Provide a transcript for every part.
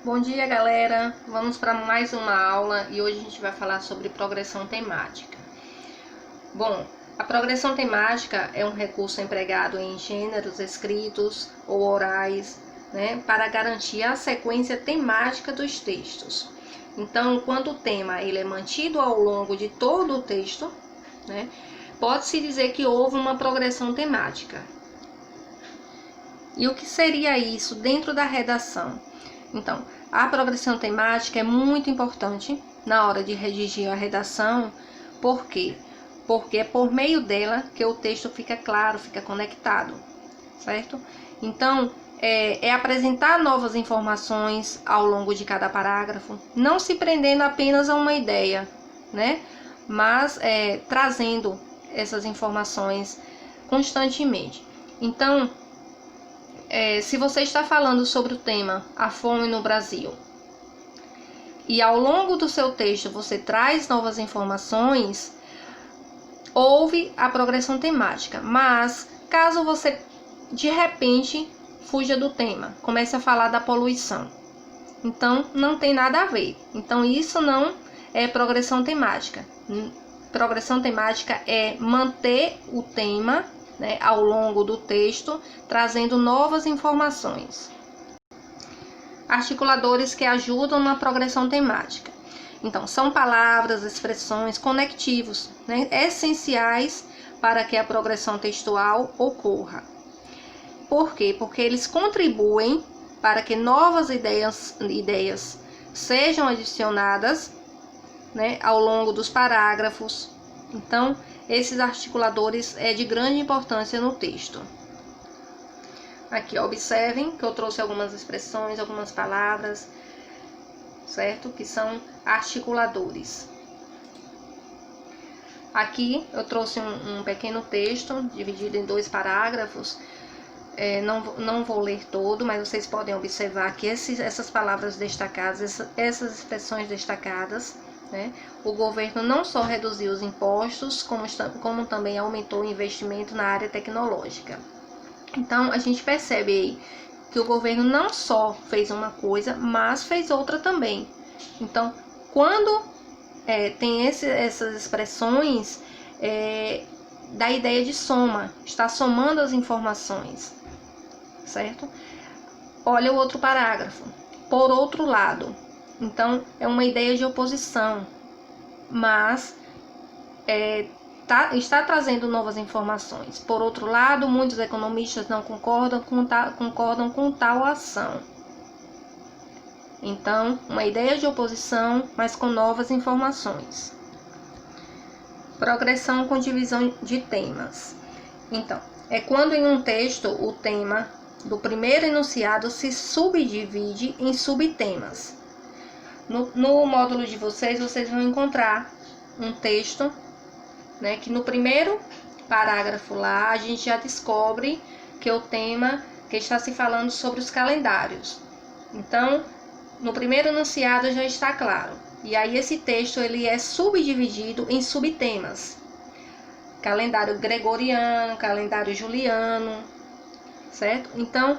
Bom dia, galera! Vamos para mais uma aula e hoje a gente vai falar sobre progressão temática. Bom, a progressão temática é um recurso empregado em gêneros escritos ou orais, para garantir a sequência temática dos textos. Então, enquanto o tema ele é mantido ao longo de todo o texto, pode-se dizer que houve uma progressão temática. E o que seria isso dentro da redação? Então, a progressão temática é muito importante na hora de redigir a redação. Por quê? Porque é por meio dela que o texto fica claro, fica conectado, certo? Então, é apresentar novas informações ao longo de cada parágrafo, não se prendendo apenas a uma ideia, mas trazendo essas informações constantemente. Então, se você está falando sobre o tema a fome no Brasil e ao longo do seu texto você traz novas informações, houve a progressão temática. Mas caso você de repente fuja do tema, comece a falar da poluição, então não tem nada a ver. Então isso não é progressão temática. Progressão temática é manter o tema ao longo do texto, trazendo novas informações. Articuladores que ajudam na progressão temática. Então, são palavras, expressões, conectivos, essenciais para que a progressão textual ocorra. Por quê? Porque eles contribuem para que novas ideias sejam adicionadas ao longo dos parágrafos. Então, esses articuladores é de grande importância no texto. Aqui, observem que eu trouxe algumas expressões, algumas palavras, certo? Que são articuladores. Aqui eu trouxe um pequeno texto, dividido em 2 parágrafos. Não vou ler todo, mas vocês podem observar que essas palavras destacadas, essas expressões destacadas, o governo não só reduziu os impostos, como também aumentou o investimento na área tecnológica. Então, a gente percebe aí que o governo não só fez uma coisa, mas fez outra também. Então, quando tem essas expressões, dá a ideia de soma, está somando as informações, certo? Olha o outro parágrafo. Por outro lado, então é uma ideia de oposição, mas está trazendo novas informações. Por outro lado, muitos economistas não concordam com tal ação. Então, uma ideia de oposição, mas com novas informações. Progressão com divisão de temas. Então, é quando em um texto o tema do primeiro enunciado se subdivide em subtemas. No módulo de vocês vão encontrar um texto, que no primeiro parágrafo lá a gente já descobre que o tema que está se falando sobre os calendários. Então, no primeiro enunciado já está claro. E aí esse texto ele é subdividido em subtemas. Calendário gregoriano, calendário juliano, certo? Então,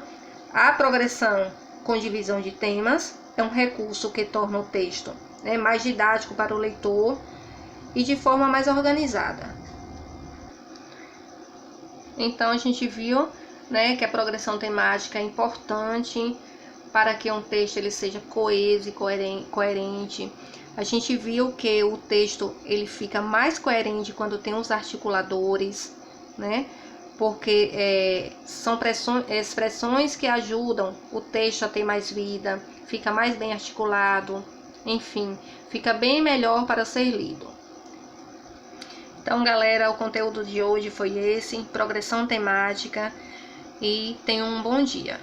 a progressão com divisão de temas é um recurso que torna o texto mais didático para o leitor e de forma mais organizada. Então, a gente viu que a progressão temática é importante para que um texto ele seja coeso e coerente. A gente viu que o texto ele fica mais coerente quando tem os articuladores, porque são expressões que ajudam o texto a ter mais vida, fica mais bem articulado, enfim, fica bem melhor para ser lido. Então, galera, o conteúdo de hoje foi esse, progressão temática, e tenham um bom dia.